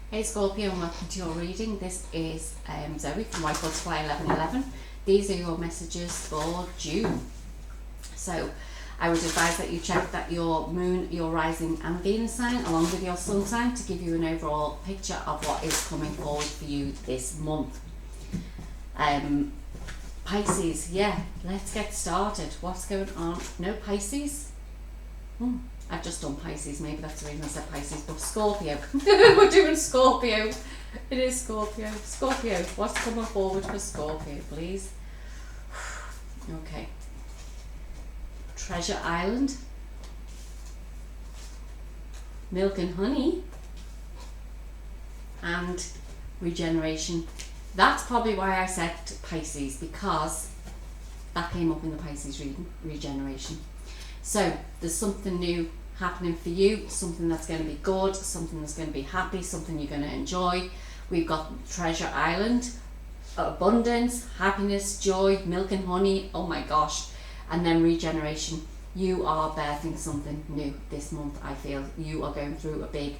Hey Scorpio, and welcome to your reading. This is Zoe from White Butterfly 1111. These are your messages for June. So I would advise that you check that your moon, your rising and Venus sign along with your sun sign to give you an overall picture of what is coming forward for you this month. Pisces, yeah, let's get started. What's going on? No Pisces? I've just done Pisces, maybe that's the reason I said Pisces, but Scorpio. We're doing Scorpio. It is Scorpio. Scorpio, what's coming forward for Scorpio, please? Okay. Treasure Island. Milk and honey. And regeneration. That's probably why I said Pisces, because that came up in the Pisces reading, regeneration. So there's something new happening for you, something that's going to be good, something that's going to be happy, something you're going to enjoy. We've got Treasure Island, abundance, happiness, joy, milk and honey, oh my gosh. And then regeneration. You are birthing something new this month, I feel. You are going through a big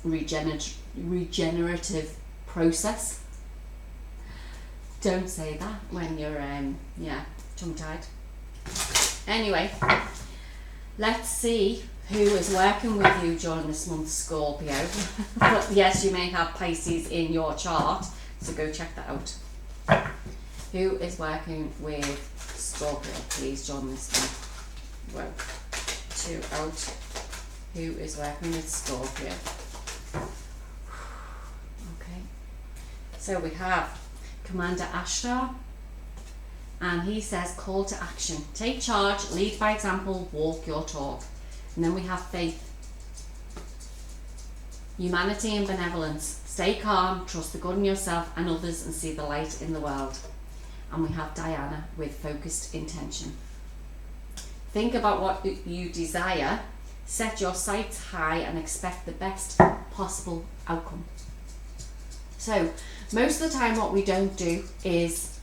regenerative process. Don't say that when you're, tongue-tied. Anyway, let's see who is working with you during this month, Scorpio. But yes, you may have Pisces in your chart, so go check that out. Who is working with Scorpio, please, during this month? Well, 2 out. Who is working with Scorpio? Okay. So we have Commander Ashtar. And he says, call to action. Take charge, lead by example, walk your talk. And then we have faith. Humanity and benevolence. Stay calm, trust the good in yourself and others, and see the light in the world. And we have Diana with focused intention. Think about what you desire. Set your sights high and expect the best possible outcome. So, most of the time what we don't do is...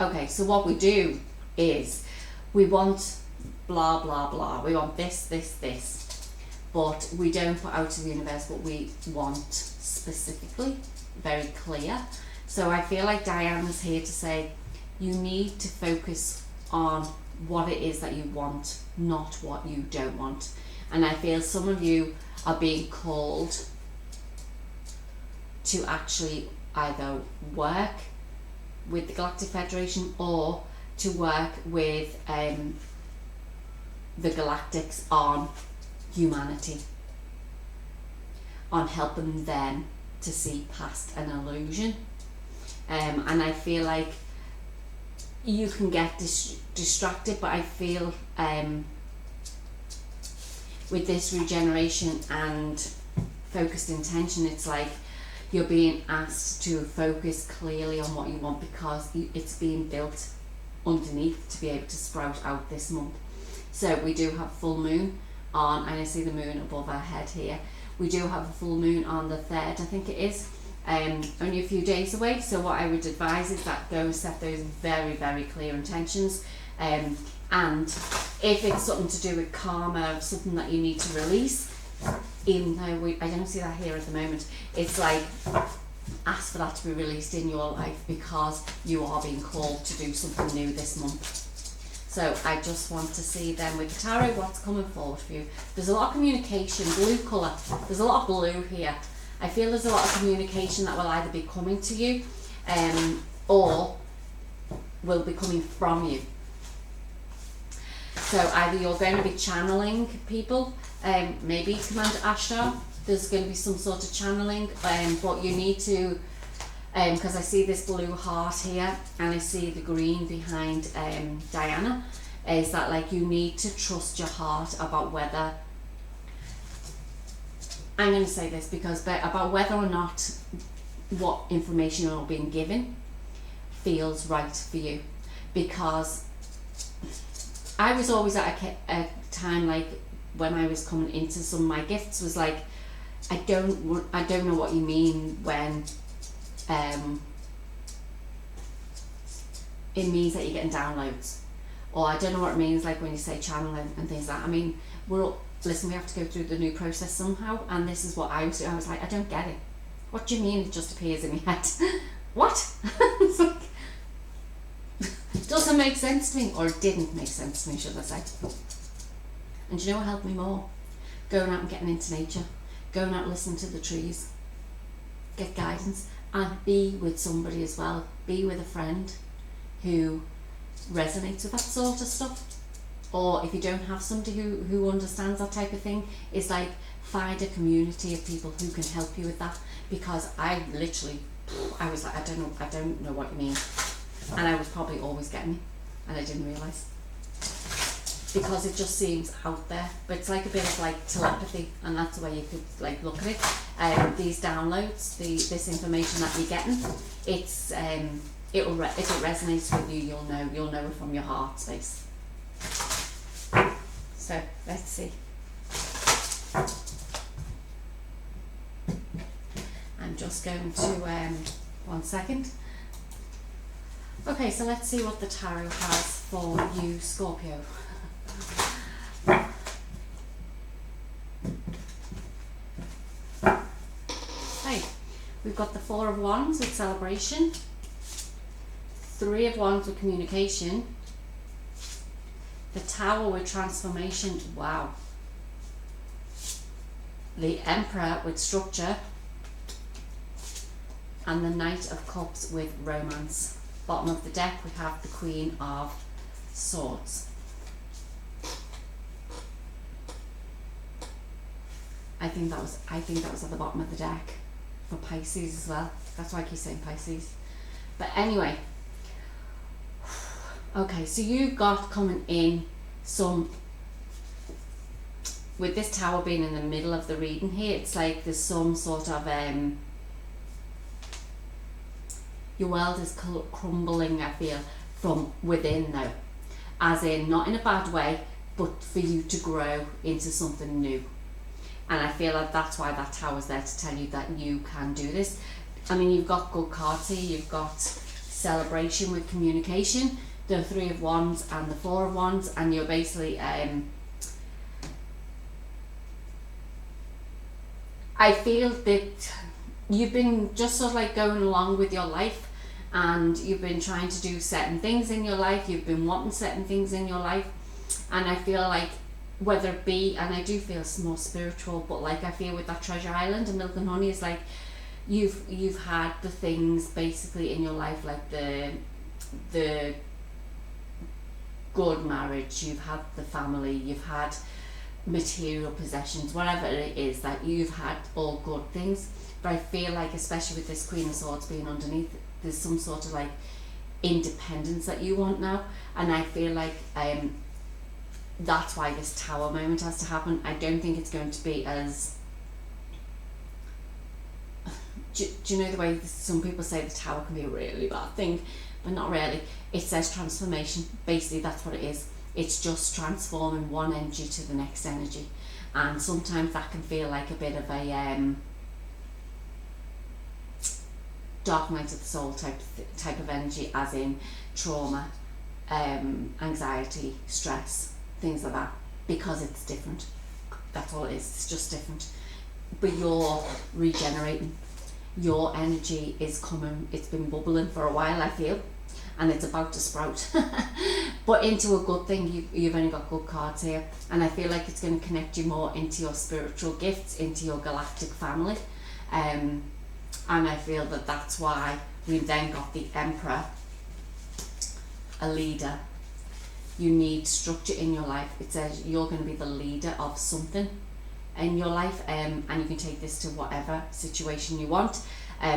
Okay, so what we do is we want blah, blah, blah. We want this, this, this. But we don't put out to the universe what we want specifically, very clear. So I feel like Diana's here to say you need to focus on what it is that you want, not what you don't want. And I feel some of you are being called to actually either work with the Galactic Federation or to work with the Galactics on humanity, on helping them to see past an illusion. And I feel like you can get distracted, but I feel with this regeneration and focused intention, it's like you're being asked to focus clearly on what you want, because it's being built underneath to be able to sprout out this month. So we do have full moon on, and I see the moon above our head here. We do have a full moon on the 3rd, I think it is, only a few days away. So what I would advise is that go set those very, very clear intentions. And if it's something to do with karma, something that you need to release, even though I don't see that here at the moment, it's like ask for that to be released in your life, because you are being called to do something new this month. So I just want to see then with the tarot what's coming forward for you. There's a lot of communication, blue colour, there's a lot of blue here. I feel there's a lot of communication that will either be coming to you or will be coming from you. So either you're going to be channeling people, maybe Commander Ashtar, there's going to be some sort of channeling, but you need to, because I see this blue heart here and I see the green behind Diana, is that like you need to trust your heart about whether, I'm going to say this because about whether or not what information you're being given feels right for you. Because I was always at a time like when I was coming into some of my gifts was like, I don't know what you mean when it means that you're getting downloads, or I don't know what it means like when you say channeling and things like that. I mean, listen, we have to go through the new process somehow, and this is what I was doing. I was like, I don't get it. What do you mean it just appears in my head? What? It's like, it doesn't make sense to me, or it didn't make sense to me, should I say. And do you know what helped me more? Going out and getting into nature, going out and listening to the trees, get guidance, and be with somebody as well. Be with a friend who resonates with that sort of stuff. Or if you don't have somebody who understands that type of thing, it's like, find a community of people who can help you with that. Because I literally, I was like, I don't know what you mean. And I was probably always getting it, and I didn't realise. Because it just seems out there, but it's like a bit of like telepathy, and that's the way you could like look at it. These downloads, this information that you're getting, it's if it resonates with you, you'll know it from your heart space. So let's see. I'm just going to 1 second. Okay, so let's see what the tarot has for you, Scorpio. Hey, we've got the 4 of Wands with celebration, 3 of Wands with communication, the Tower with transformation, wow, the Emperor with structure, and the Knight of Cups with romance. Bottom of the deck we have the Queen of Swords. I think that was at the bottom of the deck for Pisces as well. That's why I keep saying Pisces. But anyway, okay, so you've got coming in some, with this Tower being in the middle of the reading here, it's like there's some sort of your world is crumbling, I feel, from within now, as in not in a bad way, but for you to grow into something new. And I feel like that's why that Tower's there, to tell you that you can do this. I mean, you've got good cards here. You've got celebration with communication, the 3 of Wands and the 4 of Wands, and you're basically I feel that you've been just sort of like going along with your life, and you've been trying to do certain things in your life, you've been wanting certain things in your life, and I feel like, whether it be, and I do feel it's more spiritual, but like I feel with that Treasure Island and Milk and Honey, is like you've had the things basically in your life, like the good marriage, you've had the family, you've had material possessions, whatever it is, that you've had all good things. But I feel like, especially with this Queen of Swords being underneath, there's some sort of like independence that you want now, and I feel like that's why this Tower moment has to happen. I don't think it's going to be as do you know the way some people say the Tower can be a really bad thing, but not really. It says transformation. Basically that's what it is. It's just transforming one energy to the next energy, and sometimes that can feel like a bit of a dark night of the soul type of energy, as in trauma, anxiety, stress, things like that, because it's different. That's all it is. It's just different. But you're regenerating. Your energy is coming. It's been bubbling for a while, I feel, and it's about to sprout. But into a good thing. You've only got good cards here, and I feel like it's going to connect you more into your spiritual gifts, into your galactic family, and I feel that that's why we've then got the Emperor, a leader. You need structure in your life. It says you're going to be the leader of something in your life, and you can take this to whatever situation you want,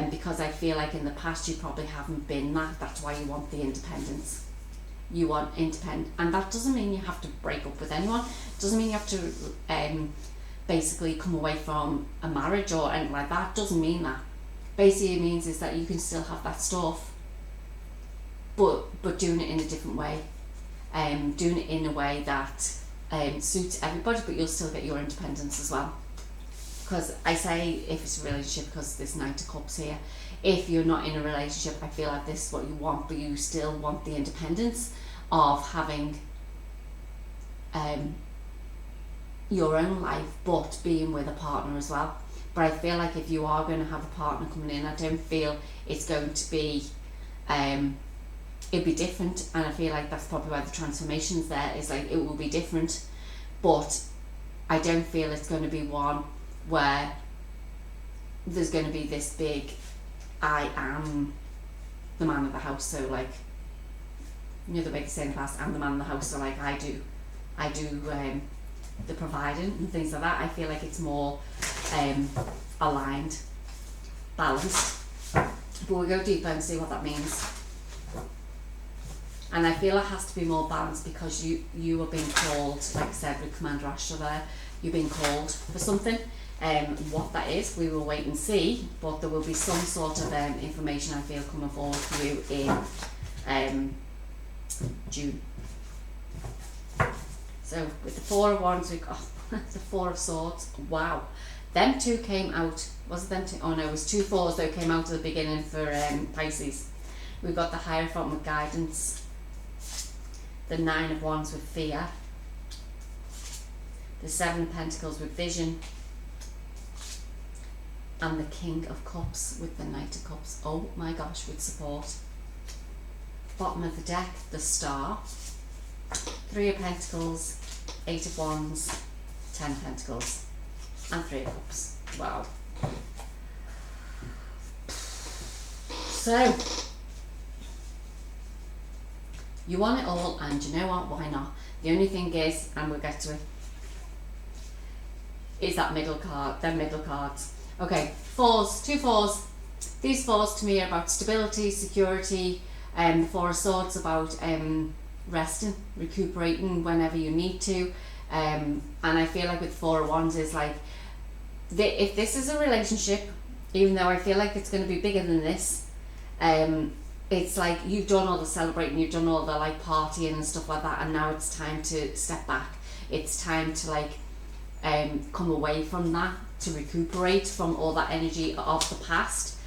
because I feel like in the past you probably haven't been that. That's why you want the independence. You want independent, and that doesn't mean you have to break up with anyone. It doesn't mean you have to basically come away from a marriage or anything like that. It doesn't mean that. Basically it means is that you can still have that stuff, but doing it in a different way, doing it in a way that suits everybody, but you'll still get your independence as well. Because I say if it's a relationship, because this Knight of Cups here, if you're not in a relationship, I feel like this is what you want, but you still want the independence of having your own life, but being with a partner as well. But I feel like if you are going to have a partner coming in, I don't feel it's going to be, it'd be different. And I feel like that's probably why the transformation's there, is like it will be different. But I don't feel it's going to be one where there's going to be this big, I am the man of the house. So like, you know the way they say in class, I'm the man of the house. So like I do the providing and things like that. I feel like it's more aligned, balanced. But we'll go deeper and see what that means. And I feel it has to be more balanced because you are being called, like I said with Commander Astra there, you're being called for something. What that is, we will wait and see, but there will be some sort of information I feel coming forward for you in June. So with the Four of Wands, we've got the Four of Swords. Wow. Them two came out, was it them two? Oh no, it was two fours that came out at the beginning for Pisces. We've got the Hierophant with guidance, the Nine of Wands with fear, the Seven of Pentacles with vision, and the King of Cups with the Knight of Cups. Oh my gosh, with support. Bottom of the deck, the Star, Three of Pentacles, Eight of Wands, 10 of Pentacles, and Three of Cups. Wow. So, you want it all, and you know what, why not? The only thing is, and we'll get to it, is that middle card, them middle cards. Okay, fours, two fours. These fours to me are about stability, security, and the Four of Swords about resting, recuperating whenever you need to. And I feel like with Four of Wands is like, if this is a relationship, even though I feel like it's going to be bigger than this, it's like you've done all the celebrating, you've done all the like partying and stuff like that, and now it's time to step back. It's time to like come away from that, to recuperate from all that energy of the past,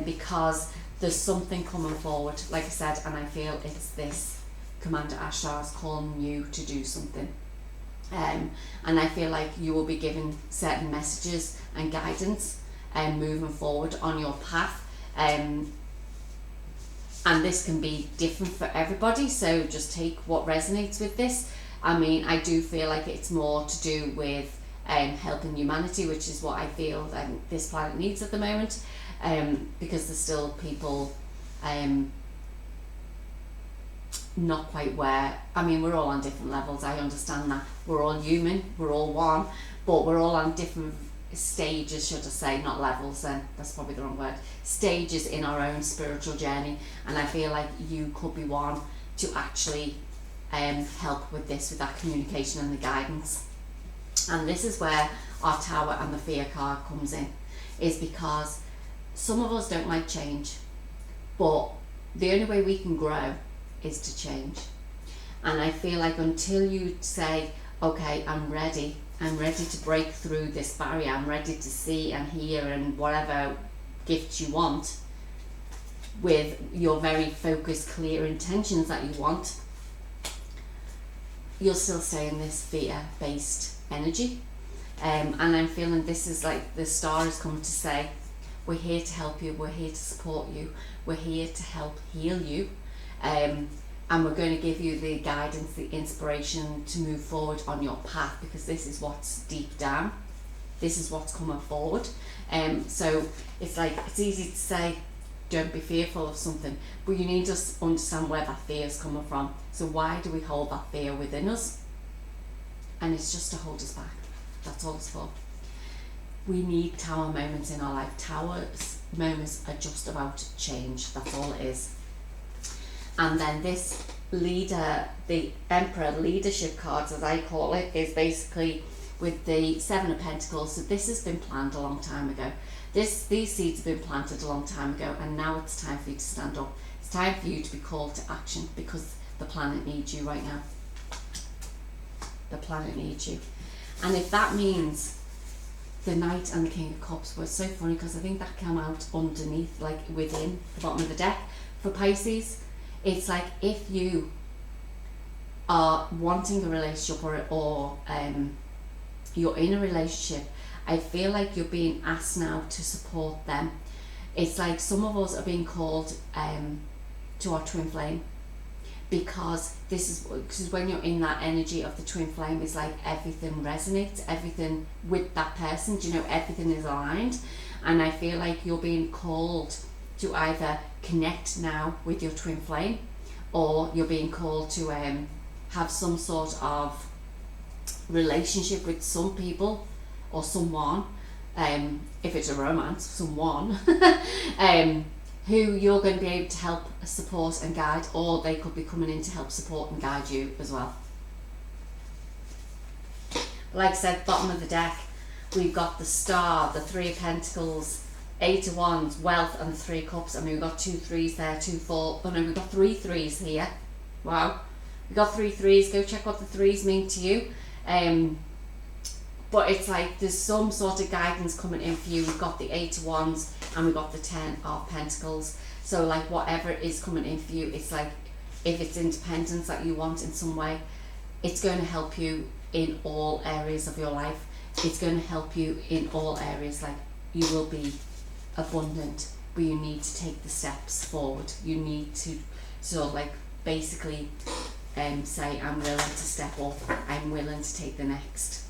because there's something coming forward, like I said, and I feel it's this Commander Ashtar is calling you to do something. And I feel like you will be given certain messages and guidance moving forward on your path. And this can be different for everybody, so just take what resonates with this. I mean, I do feel like it's more to do with helping humanity, which is what I feel this planet needs at the moment, because there's still people not quite where, I mean, we're all on different levels, I understand that. We're all human, we're all one, but we're all on different stages, should I say, not levels, then that's probably the wrong word, stages in our own spiritual journey, and I feel like you could be one to actually help with this, with that communication and the guidance. And this is where our Tower and the Fear card comes in, is because some of us don't like change, but the only way we can grow is to change. And I feel like until you say, okay, I'm ready to break through this barrier, I'm ready to see and hear and whatever gift you want, with your very focused, clear intentions that you want, you'll still stay in this fear-based energy. And I'm feeling this is like the Star has come to say, we're here to help you, we're here to support you, we're here to help heal you, and we're going to give you the guidance, the inspiration to move forward on your path, because this is what's deep down, this is what's coming forward. So it's like, it's easy to say don't be fearful of something, but you need to understand where that fear is coming from. So why do we hold that fear within us? And it's just to hold us back. That's all it's for. We need Tower moments in our life. Tower moments are just about change. That's all it is. And then this leader, the Emperor leadership cards, as I call it, is basically with the Seven of Pentacles. So this has been planned a long time ago. These seeds have been planted a long time ago, and now it's time for you to stand up. It's time for you to be called to action, because the planet needs you right now. The planet needs you. And if that means the Knight and the King of Cups, was so funny because I think that came out underneath, like within the bottom of the deck for Pisces. It's like, if you are wanting a relationship or you're in a relationship, I feel like you're being asked now to support them. It's like some of us are being called to our twin flame, because this is when you're in that energy of the twin flame, it's like everything resonates, everything with that person, you know, everything is aligned. And I feel like you're being called to either connect now with your twin flame, or you're being called to have some sort of relationship with some people or someone, if it's a romance, someone who you're going to be able to help support and guide, or they could be coming in to help support and guide you as well. Like I said, bottom of the deck, we've got the Star, the Three of Pentacles, Eight of Wands, Wealth, and the Three of Cups. I mean, we've got 2 3s there, 2 4. Oh no, we've got 3 3s here. Wow. We've got 3 3s. Go check what the 3s mean to you. But it's like there's some sort of guidance coming in for you. We've got the 8 of Wands and we've got the 10 of Pentacles. So like whatever is coming in for you, it's like if it's independence that you want in some way, it's going to help you in all areas of your life. It's going to help you in all areas. Like you will be abundant, but you need to take the steps forward. You need to sort of like basically say, I'm willing to step up, I'm willing to take the next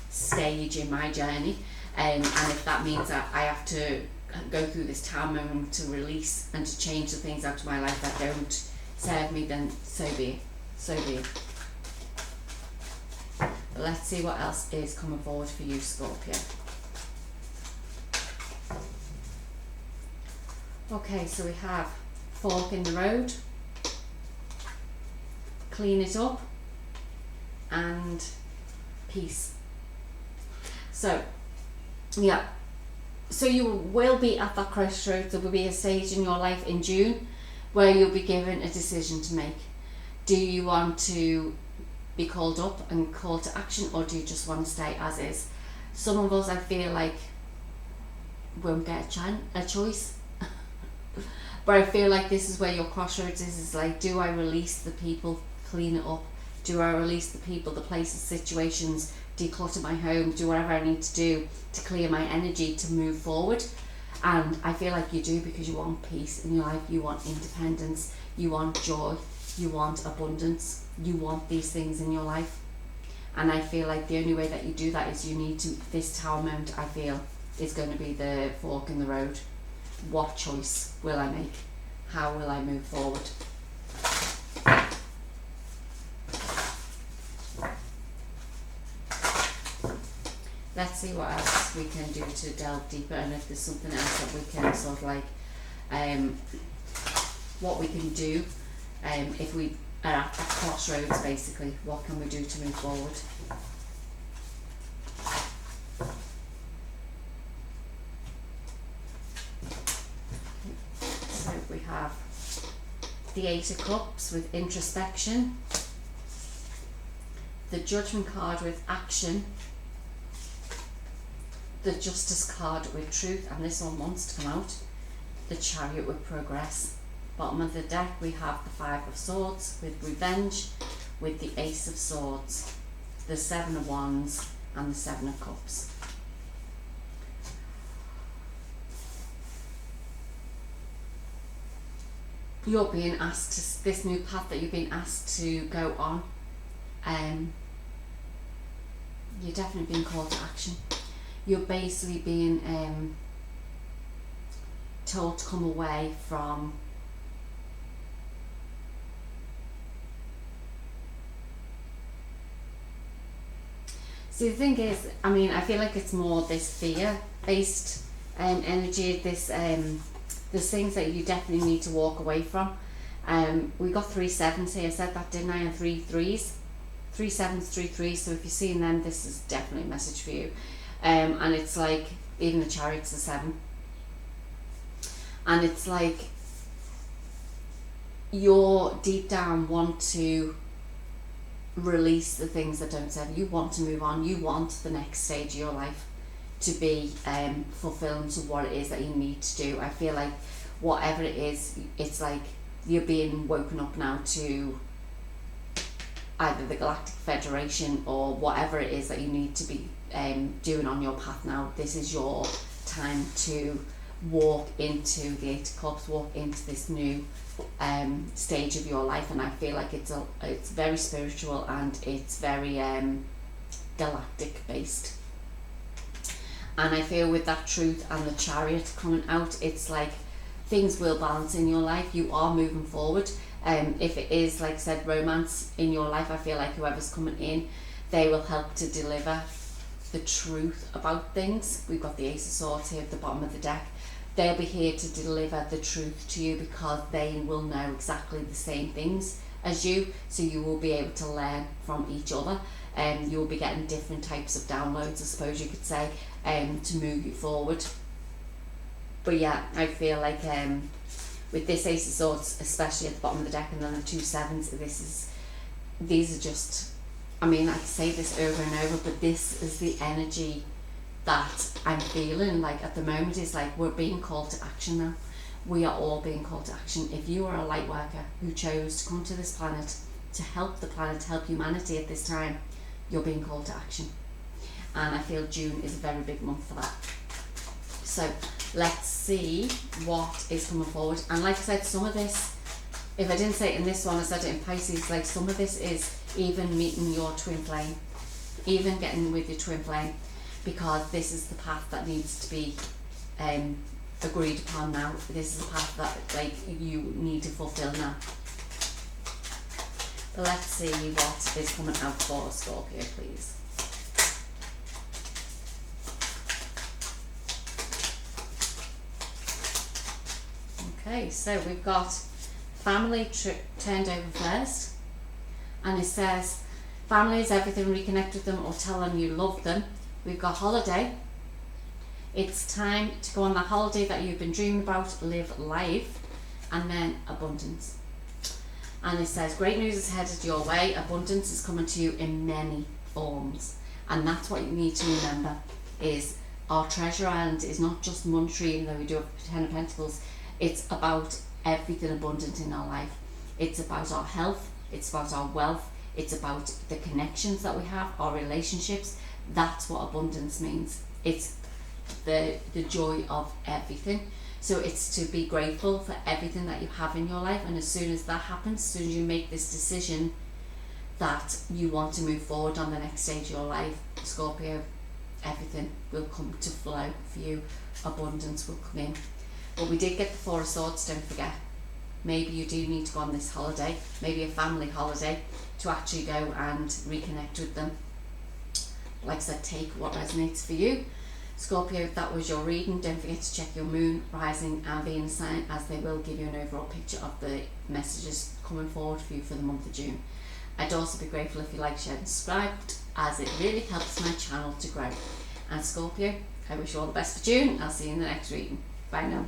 stage in my journey, and if that means that I have to go through this time moment to release and to change the things out of my life that don't serve me, then so be it, so be it. But let's see what else is coming forward for you, Scorpio. Okay, so we have fork in the road, clean it up, and peace. So yeah, so you will be at that crossroads. There will be a stage in your life in June where you'll be given a decision to make. Do you want to be called up and called to action, or do you just want to stay as is? Some of us, I feel like, won't get a choice. But I feel like this is where your crossroads is like, do I release the people, clean it up? Do I release the people, the places, situations, declutter my home, do whatever I need to do to clear my energy to move forward? And I feel like you do, because you want peace in your life, you want independence, you want joy, you want abundance, you want these things in your life. And I feel like the only way that you do that is you need to, this tower moment, I feel, is going to be the fork in the road. What choice will I make? How will I move forward? Let's see what else we can do to delve deeper, and if there's something else that we can sort of like, what we can do, if we are at that crossroads, basically, what can we do to move forward? So we have the Eight of Cups with introspection, the Judgment card with action, the Justice card with truth, and this one wants to come out, the Chariot with progress. Bottom of the deck we have the Five of Swords with revenge, with the Ace of Swords, the Seven of Wands, and the Seven of Cups. You're being asked to, this new path that you've been asked to go on, you're definitely being called to action. You're basically being told to come away from so the thing is, I mean, I feel like it's more this fear-based energy, this there's things that you definitely need to walk away from. We got 3 7s here, I said that, didn't I, and 3 3s. 3 7s, 3 3s, so if you're seeing them, this is definitely a message for you. And it's like, even the Chariot's a 7. And it's like, you're deep down want to release the things that don't serve you. You want to move on. You want the next stage of your life to be fulfilling to what it is that you need to do. I feel like whatever it is, it's like you're being woken up now to either the Galactic Federation or whatever it is that you need to be doing on your path now. This is your time to walk into the Eight of Cups, walk into this new stage of your life, and I feel like it's very spiritual and it's very galactic based. And I feel with that Truth and the Chariot coming out, it's like things will balance in your life. You are moving forward. If it is, like I said, romance in your life, I feel like whoever's coming in, they will help to deliver the truth about things. We've got the Ace of Swords here at the bottom of the deck. They'll be here to deliver the truth to you because they will know exactly the same things as you, so you will be able to learn from each other, and you will be getting different types of downloads, I suppose you could say, to move you forward. But yeah, I feel like with this Ace of Swords, especially at the bottom of the deck, and then the 2 sevens, these are just, I mean, I can say this over and over, but this is the energy that I'm feeling like at the moment. Is like we're being called to action now. We are all being called to action. If you are a light worker who chose to come to this planet to help the planet, help humanity at this time, you're being called to action. And I feel June is a very big month for that. So let's see what is coming forward. And like I said, some of this, if I didn't say it in this one, I said it in Pisces, like some of this is even meeting your twin flame, even getting with your twin flame, because this is the path that needs to be agreed upon now. This is a path that like you need to fulfill now. But let's see what is coming out for Scorpio, please. Okay, so we've got family turned over first, and it says family is everything. Reconnect with them or tell them you love them. We've got holiday. It's time to go on that holiday that you've been dreaming about, live life, and then abundance. And it says great news is headed your way. Abundance is coming to you in many forms, and that's what you need to remember. Is our treasure island is not just monetary, even though we do have 10 of Pentacles. It's about everything abundant in our life. It's about our health. It's about our wealth. It's about the connections that we have, our relationships. That's what abundance means. It's the joy of everything. So it's to be grateful for everything that you have in your life, and as soon as that happens, as soon as you make this decision that you want to move forward on the next stage of your life, Scorpio, everything will come to flow for you. Abundance will come in. But we did get the Four of Swords, don't forget. Maybe you do need to go on this holiday, maybe a family holiday, to actually go and reconnect with them. Like I said, take what resonates for you. Scorpio, if that was your reading, don't forget to check your moon, rising and Venus sign, as they will give you an overall picture of the messages coming forward for you for the month of June. I'd also be grateful if you like, shared and subscribed, as it really helps my channel to grow. And Scorpio, I wish you all the best for June. I'll see you in the next reading. Bye now.